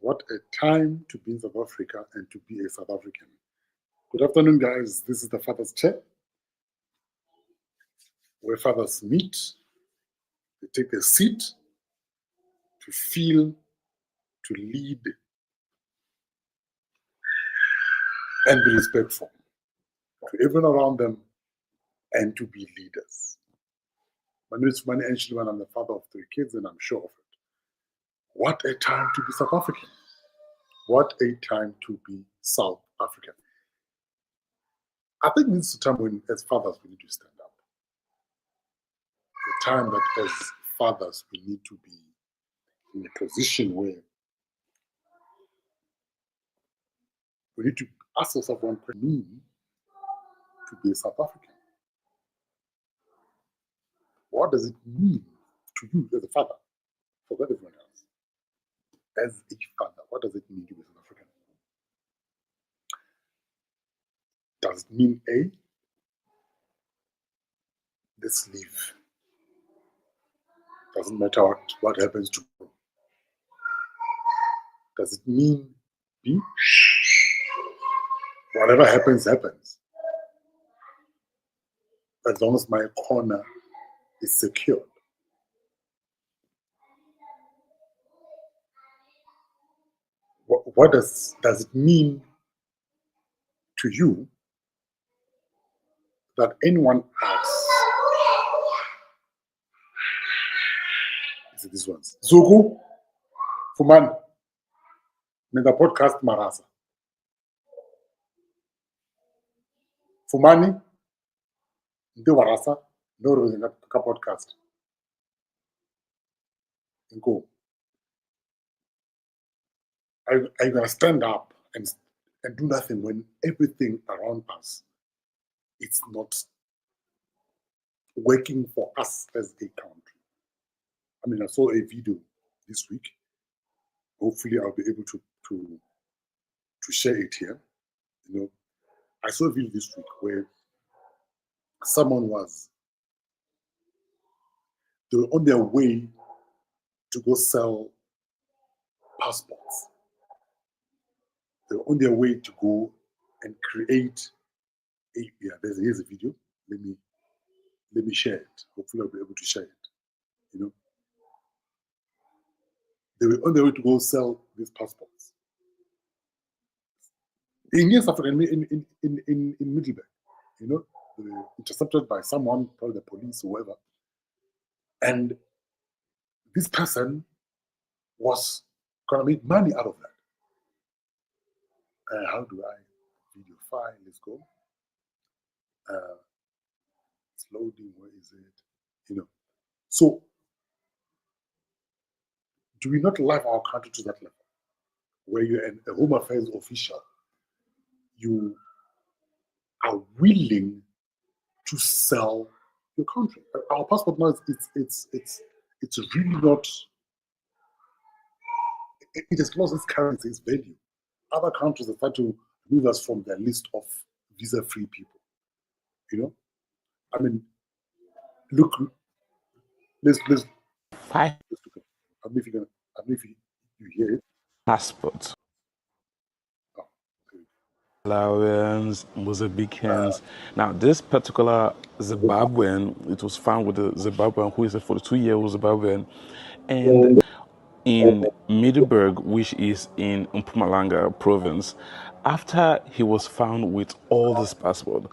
What a time to be in South Africa and to be a South African. Good afternoon, guys. This is the Fathers Chair, where fathers meet, they take a seat to feel, to lead, and be respectful to everyone around them and to be leaders. My name is Fumani Enshiliman. I'm the father of 3 kids, and I'm sure of it. What a time to be South African. What a time to be South African. I think this is a time when, as fathers, we need to stand up. The time that, as fathers, we need to be in a position where we need to ask ourselves one question: mean to be a South African? What does it mean to you as a father? Forget everyone else. As a father, what does it mean to be a South African? Does it mean A, let's live? Doesn't matter what happens tomorrow. Does it mean B, whatever happens, happens, as long as my corner is secured? What does it mean to you that anyone else, is it this ones? Zugu, Fuman, Mega Podcast Marasa. Fumani, Nde Warasa, no podcast. Go. I'm going to stand up and do nothing when everything around us is not working for us as a country. I mean, I saw a video this week. Hopefully, I'll be able to share it here. You know, I saw a video this week where someone they were on their way to go sell passports. They were on their way to go and create here's a video. Let me share it. Hopefully I'll be able to share it. You know, they were on their way to go sell these passports in South Africa, in Middleburg. You know, they were intercepted by someone, probably the police, or whoever, and this person was gonna make money out of that. How do I video file? Let's go. It's loading. Where is it? You know. So, do we not love our country to that level, where you're a Home Affairs official, you are willing to sell your country? Our passport now, it's really not. It has lost its currency, its value. Other countries have tried to remove us from their list of visa-free people. You know, I mean, look, let's look at. I don't know if you hear it. Passport. Oh, okay. Malawians, Mozambicans. Now, this particular Zimbabwean, it was found with the Zimbabwean who is a 42-year-old Zimbabwean, and in Middelburg, which is in Mpumalanga province, after he was found with all this passport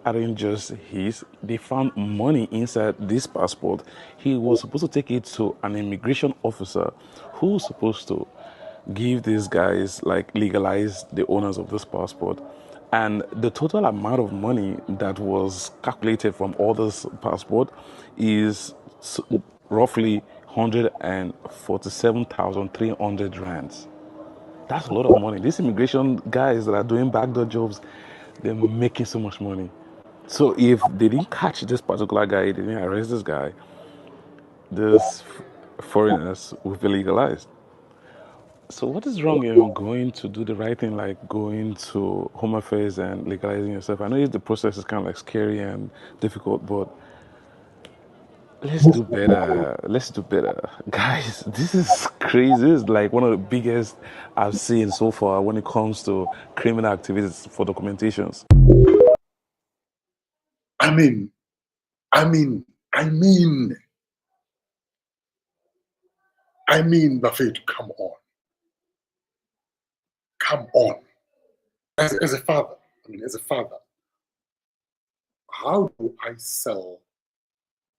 aren't just his, they found money inside this passport. He was supposed to take it to an immigration officer who's supposed to give these guys, like, legalize the owners of this passport. And the total amount of money that was calculated from all this passport is roughly 147,300 rands. That's a lot of money. These immigration guys that are doing backdoor jobs, they're making so much money. So if they didn't catch this particular guy, they didn't arrest this guy, these foreigners will be legalized. So what is wrong in going to do the right thing, like going to Home Affairs and legalizing yourself? I know the process is kind of like scary and difficult, but Let's do better. Let's do better. Guys, this is crazy. This is like one of the biggest I've seen so far when it comes to criminal activities for documentations. I mean, I mean, I mean, I mean, Buffett, come on. Come on. As a father, as a father, how do I sell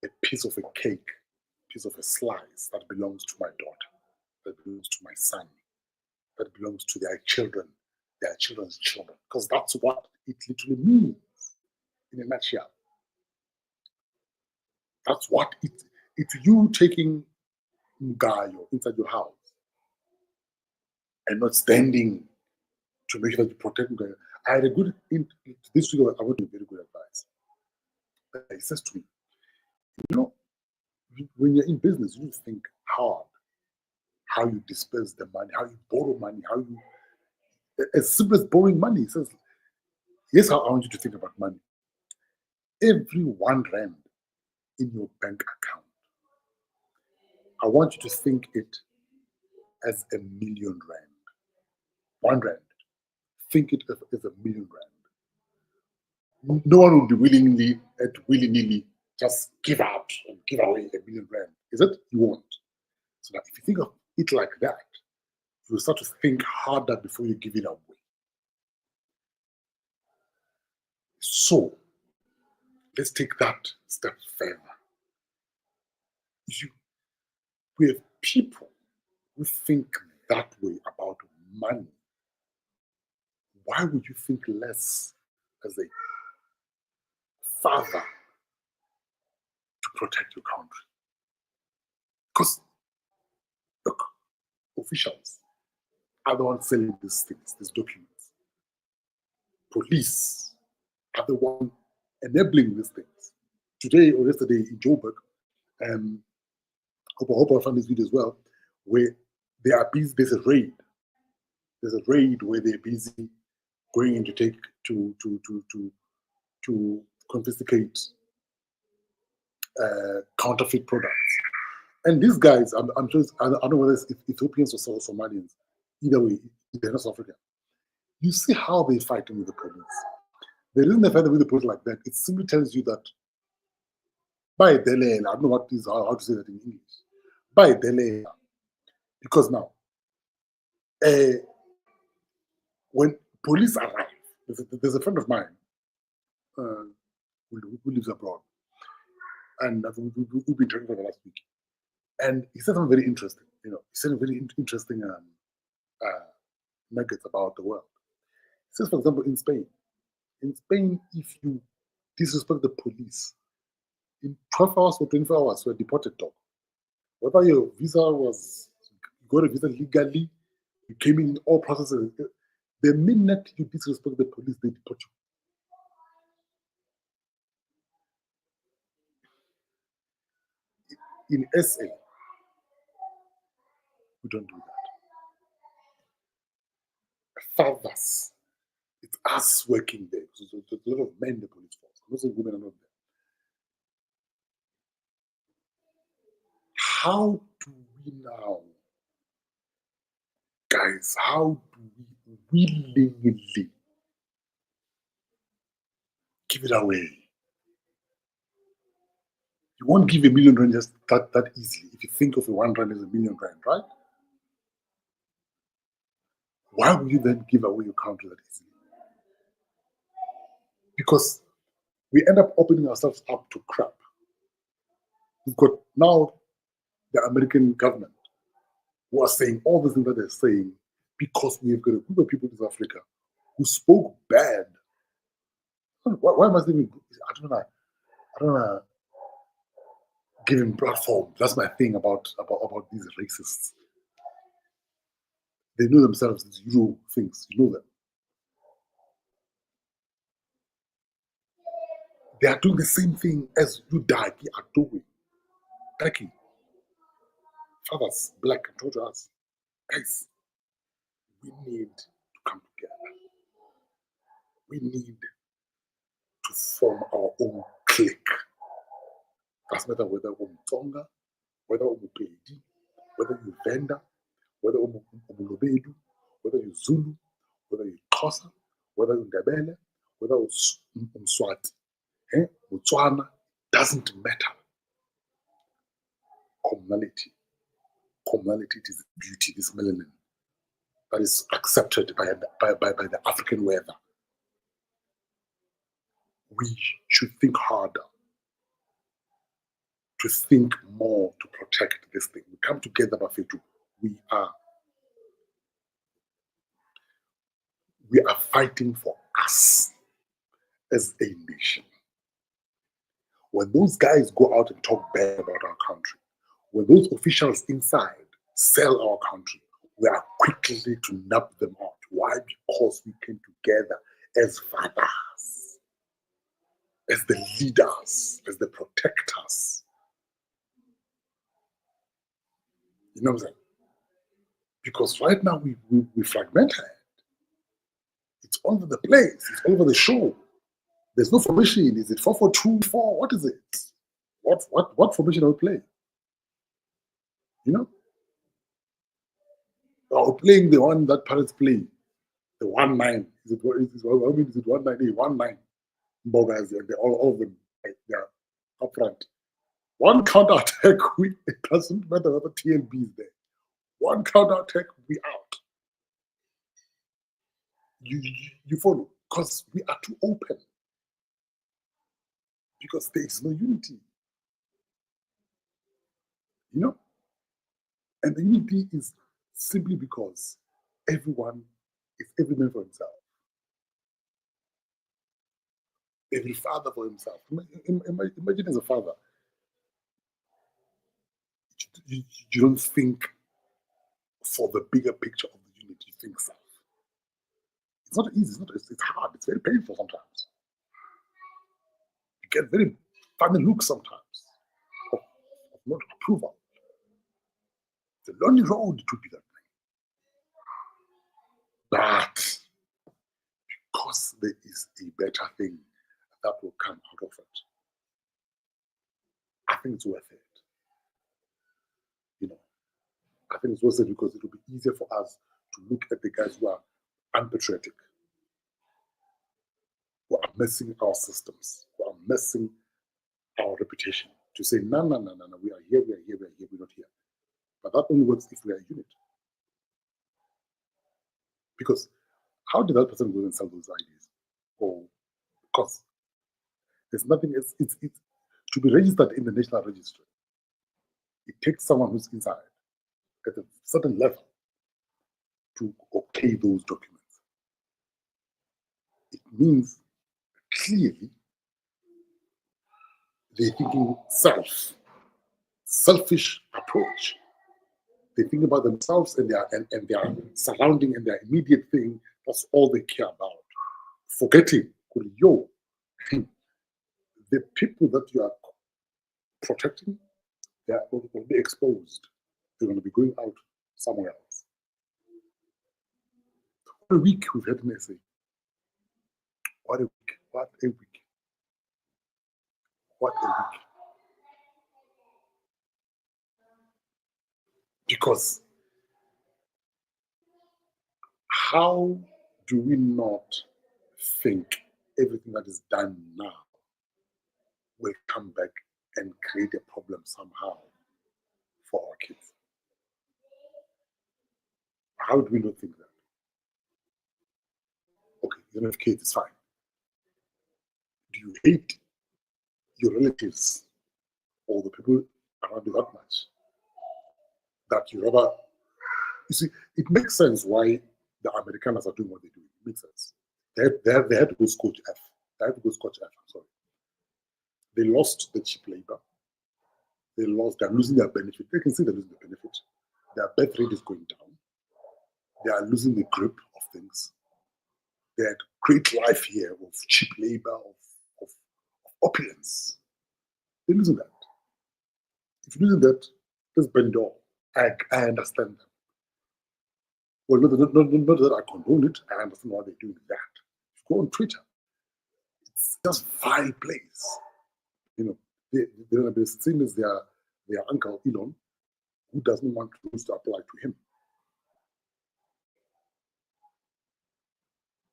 a piece of a cake, piece of a slice that belongs to my daughter, that belongs to my son, that belongs to their children, their children's children? Because that's what it literally means in a nutshell. That's what it's you taking Ngayo inside your house and not standing to make sure that you protect Ngayo. I had a good, this week I got a very good advice. He says to me, you know, when you're in business, you need to think hard how you disperse the money, how you borrow money, how you, as simple as borrowing money. He says, here's how I want you to think about money. Every R1 in your bank account, I want you to think it as R1,000,000. R1. Think it as R1,000,000. No one will be willingly and willy-nilly just give out and give away R1,000,000. Is it? You won't. So that if you think of it like that, you will start to think harder before you give it away. So let's take that step further. We have people who think that way about money. Why would you think less as a father to protect your country? Because look, officials are the ones selling these things, these documents. Police are the one enabling these things. Today or yesterday in Joburg, I hope I found this video as well, where they are busy. There's a raid. There's a raid where they're busy going in to take to confiscate counterfeit products. And these guys, I'm sure, I don't know whether it's Ethiopians or Somalians. Either way, they're not South African. You see how they fight with the police. The reason they fight with the police like that, it simply tells you that by Delay, I don't know what is how to say that in English. By Delay, because now, when police arrive, there's a friend of mine who lives abroad, and we've been talking for the last week, and he said something very interesting. He said very interesting nuggets about the world. He says, for example, in Spain, if you disrespect the police, in 12 hours or 24 hours, you're deported, dog. Whether your visa was, you got a visa legally, you came in all processes, the minute you disrespect the police, they deport you. In SA, we don't do that. Fathers, it's us working there. So there's a lot of men in the police force. Most of the women are not there. How do we now, guys, how do we willingly give it away? You won't give R1,000,000 just that easily. If you think of R1 as R1,000,000, right? Why would you then give away your country that easily? Because we end up opening ourselves up to crap. We've got now the American government who are saying all the things that they're saying because we've got a group of people in South Africa who spoke bad. Why must they be? I don't know. Give him platform. That's my thing about these racists. They know themselves as Euro things. You know them. They are doing the same thing as you Daki are doing. Daki. Fathers, black, told us, guys, we need to come together. We need to form our own clique. Doesn't matter whether Tonga, whether Pedi, whether you Venda, whether Umulobedu, whether you Zulu, whether you Xhosa, whether you Ndebele, whether you Mswati, Botswana, doesn't matter. Commonality. Commonality is beauty, this melanin that is accepted by the African weather. We should think harder, to think more to protect this thing. We come together, Bafetu. We are fighting for us as a nation. When those guys go out and talk bad about our country, when those officials inside sell our country, we are quickly to nab them out. Why? Because we came together as fathers, as the leaders, as the protectors. You know what I'm saying? Because right now we fragmented. It's all over the place. It's all over the show. There's no formation. Is it 4-4-2-4? What is it? What formation are we playing? You know? Are we playing the one that Pirates play? The 1-9. Is it 1-9? 1-9. Bogas, they're all of them. They're up front. One counter attack, it doesn't matter whether TLB is there. One counter attack, we out. You follow? Because we are too open. Because there is no unity. You know? And the unity is simply because everyone is every man for himself. Every father for himself. Imagine as a father, you don't think for the bigger picture of the unity, you think self. It's not easy, it's hard, it's very painful sometimes. You get very funny looks sometimes of not approval. It's a lonely road to be that way. But because there is a better thing that will come out of it, I think it's worth it. You know, I think it's worth it because it will be easier for us to look at the guys who are unpatriotic, who are messing our systems, who are messing our reputation, to say, no, we are here, we're not here. But that only works if we are a unit. Because how did that person go and sell those ideas? Or because there's nothing else. It's to be registered in the National Registry. It takes someone who's inside at a certain level to okay those documents. It means clearly they're thinking selfish approach. They think about themselves and their surrounding and their immediate thing. That's all they care about. Forgetting, the people that you are protecting, they will be exposed. They're going to be going out somewhere else. What a week we've had in SA. What a week. What a week. What a week. Because how do we not think everything that is done now will come back and create a problem somehow for our kids? How do we not think that? Okay, you don't have kids, it's fine. Do you hate your relatives or the people around you that much that you rather? You see, it makes sense why the Americans are doing what they do. It makes sense. They had to go Scotch F. They had to go Scotch F, I'm sorry. They lost the cheap labor. They're losing their benefit. They can see they're losing the benefit. Their birth rate is going down. They are losing the grip of things. They had great life here of cheap labor, of opulence. They're losing that. If you're losing that, just bend all. I understand them. Well, not that I condone it. I understand why they're doing that. If you go on Twitter, it's just vile place. You know, they're going to be the same as their uncle Elon, who doesn't want rules to apply to him.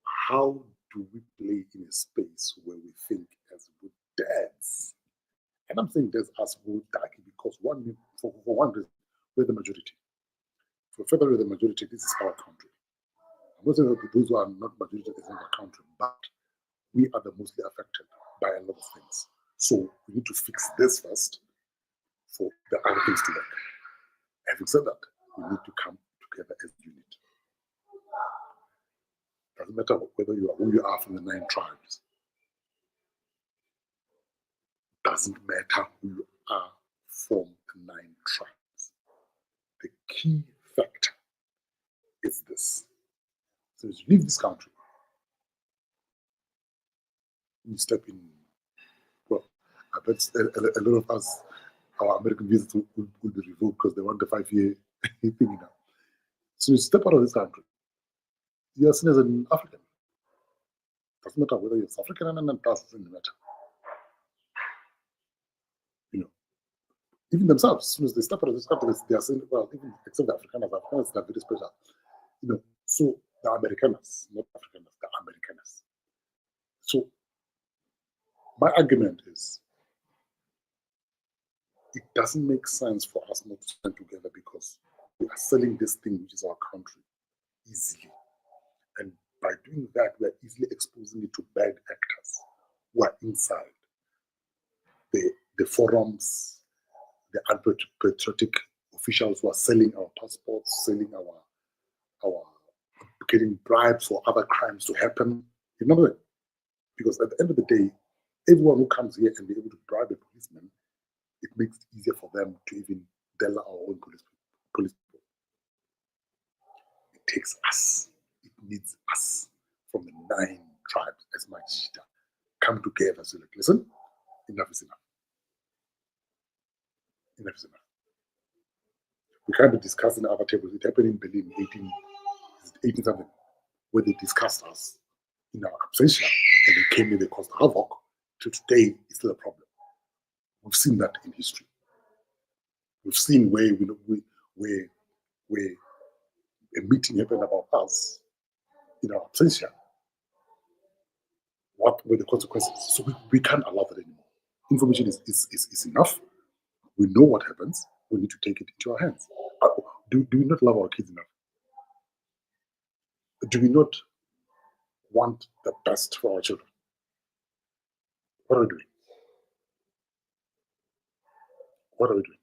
How do we play in a space where we think as good dads? And I'm saying there's us who die because for one reason, we're the majority. For further, we're the majority. This is our country. I'm not saying that those who are not majority is not our country, but we are the mostly affected by a lot of things. So we need to fix this first for the other things to work. Having said that, we need to come together as a unit. Doesn't matter whether you are who you are from the 9 tribes. Doesn't matter who you are from the 9 tribes. The key factor is this. So as you leave this country, you step in, well, I bet a lot of us, our American visas will be revoked because they want the 5-year thing now. So you step out of this country, you are seen as an African. Doesn't matter whether you're South African and it doesn't matter. You know, even themselves, as soon as they step out of this country, they are saying, well, even except the Afrikaners are very special. You know, so the Amerikaners, not Afrikaners, the Amerikaners. So my argument is, it doesn't make sense for us not to stand together because we are selling this thing, which is our country, easily. And by doing that, we are easily exposing it to bad actors who are inside the forums, the unpatriotic officials who are selling our passports, selling our getting bribes for other crimes to happen. You know that? Because at the end of the day, everyone who comes here and be able to bribe a policeman, it makes it easier for them to even tell our own police people. It takes us. It needs us from the 9 tribes as my Jita come together. So like, listen, enough is enough. Enough is enough. We can't be discussing other tables. It happened in Berlin in 18 something, where they discussed us in our absentia and they came in, they caused havoc. To today, it's still a problem. We've seen that in history. We've seen where a meeting happened about us in our absentia. What were the consequences? So we can't allow that anymore. Information is enough. We know what happens. We need to take it into our hands. Do we not love our kids enough? Do we not want the best for our children? What are we doing? What are we doing?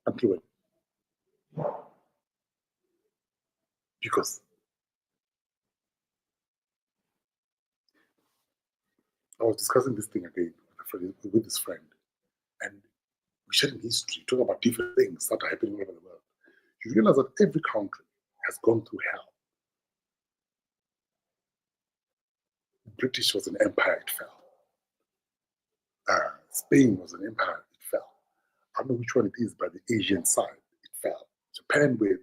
Until when? Because I was discussing this thing again with this friend, and we shared in history, talking about different things that are happening all over the world. You realize that every country has gone through hell. The British was an empire, it fell. Spain was an empire, it fell. I don't know which one it is, but the Asian side, it fell. Japan were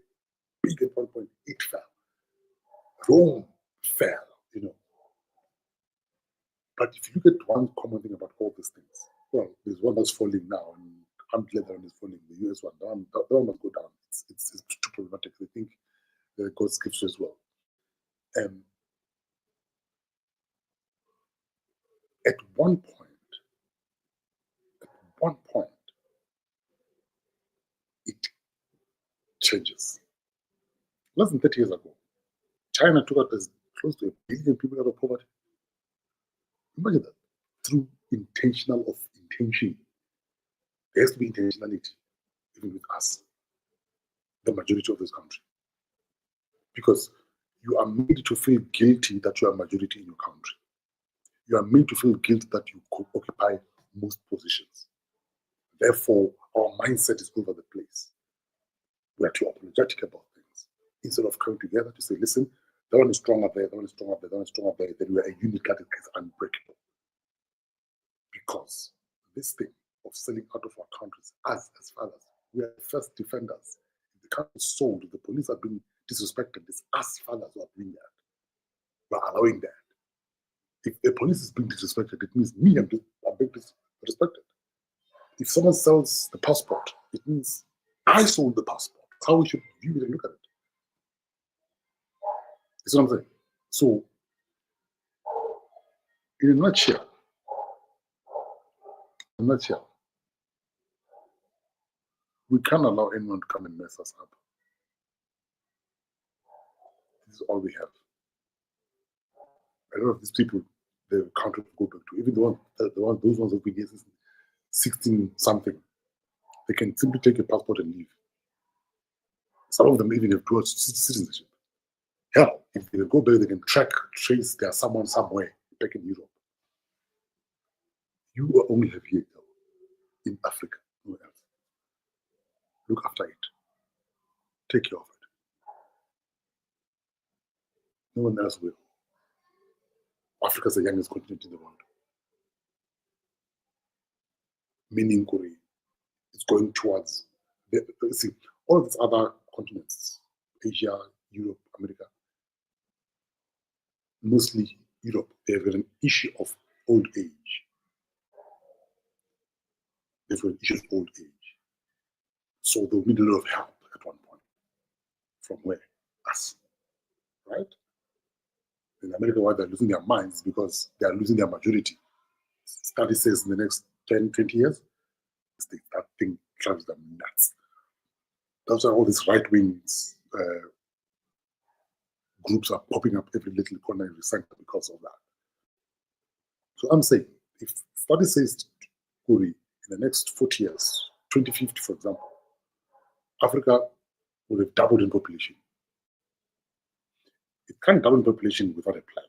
big at one point, it fell. Rome fell, you know. But if you look at one common thing about all these things, well, there's one that's falling now, and I'm glad that one is falling. The US one, that one must go down. It's too problematic. I think God's gives as well. At one point, it changes. Less than 30 years ago, China took out as close to 1 billion people out of poverty. Imagine that. Through intention. There has to be intentionality, even with us, the majority of this country. Because you are made to feel guilty that you are a majority in your country. You are made to feel guilty that you occupy most positions. Therefore, our mindset is all over the place. We are too apologetic about things. Instead of coming together to say, listen, that one is stronger there, that one is stronger there, that one is stronger there, then we are a unit that is unbreakable. Because this thing of selling out of our countries, us as fathers, we are the first defenders. If the country is sold, if the police are being disrespected, it's us fathers who are doing that. We are allowing that. If the police is being disrespected, it means me, I'm being disrespected. If someone sells the passport, it means I sold the passport. That's how we should view it and look at it. You see what I'm saying? So, in a nutshell, we can't allow anyone to come and mess us up. This is all we have. A lot of these people, the country to go back to, even those ones who've been here since 16 something, they can simply take a passport and leave. Some of them even have dual citizenship. Hell, if they go back, they can trace there's someone somewhere back in Europe. You only have here in Africa, no else. Look after it. Take care of it. No one else will. Africa is the youngest continent in the world. Meaning Korea is going towards see, all these other continents, Asia, Europe, America, mostly Europe, they have an issue of old age. They've got an issue of old age. So they'll need a lot of help at one point. From where? Us. Right? In America, why they're losing their minds because they are losing their majority. Study says in the next 10, 20 years, that thing drives them nuts. That's why all these right-wing groups are popping up every little corner, every center because of that. So I'm saying, if study says Korea in the next 40 years, 2050, for example, Africa will have doubled in population. It can't double in population without a plan.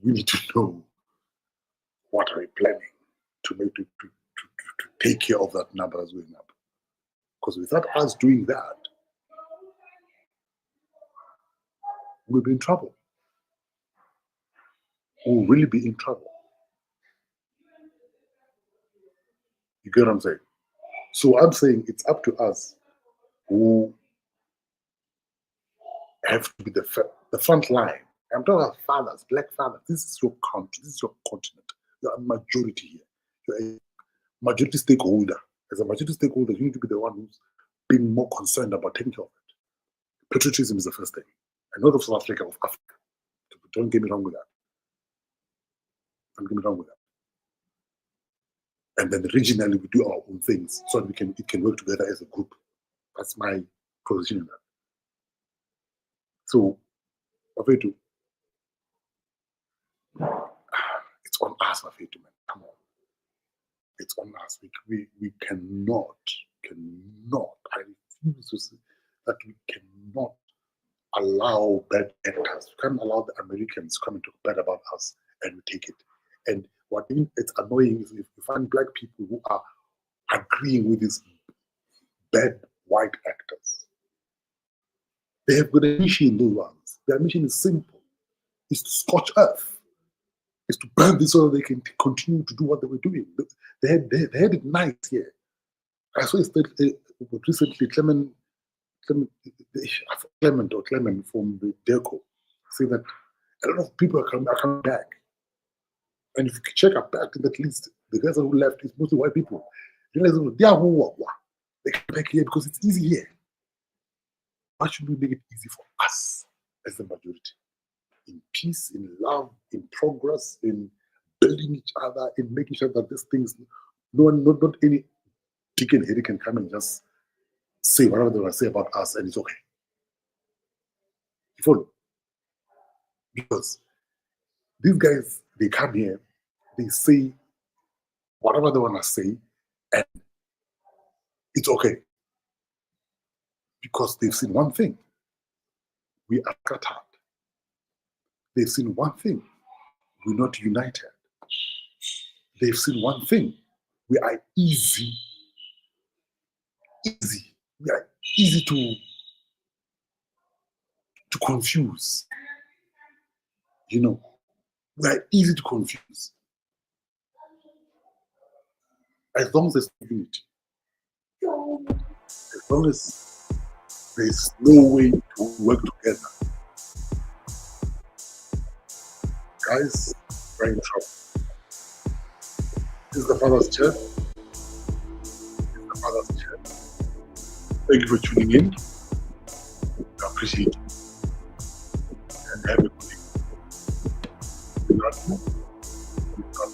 We need to know what are we planning to make to take care of that number that's going up. Because without us doing that, we'll be in trouble. We'll really be in trouble. You get what I'm saying? So I'm saying it's up to us who have to be the front line. I'm talking about fathers, black fathers. This is your country. This is your continent. You're a majority here. You're a majority stakeholder. As a majority stakeholder, you need to be the one who's being more concerned about taking care of it. Patriotism is the first thing. And not of South Africa, of Africa. Don't get me wrong with that. Don't get me wrong with that. And then regionally, we do our own things so that it can work together as a group. That's my position in that. So, Mafetu, it's on us, Mafetu, man. Come on. It's on us. We cannot, I refuse to say that we cannot allow bad actors. We can't allow the Americans come and talk bad about us and we take it. And what it's annoying is if you find black people who are agreeing with these bad white actors. They have got a mission, those ones. Their mission is simple. It's to scorch earth. It's to burn this so that they can continue to do what they were doing. They had it nice here. I saw recently Clement from the DERCO saying that a lot of people are coming back. And if you check our back, at least the guys who left is mostly white people. They come back here because it's easy here. Why should we make it easy for us as the majority? In peace, in love, in progress, in building each other, in making sure that these things, not any dick and Harry can come and just say whatever they want to say about us and it's okay. You follow? Because these guys, they come here, they say whatever they want to say, and it's okay. Because they've seen one thing. We are scattered. They've seen one thing. We're not united. They've seen one thing. We are easy. We are easy to confuse. You know, we are easy to confuse. As long as there's unity, as long as there's no way to work together, guys, we're in trouble. This is the Father's Church. This is the Father's Church. Thank you for tuning in. I appreciate it. And have a good evening. We love you. We love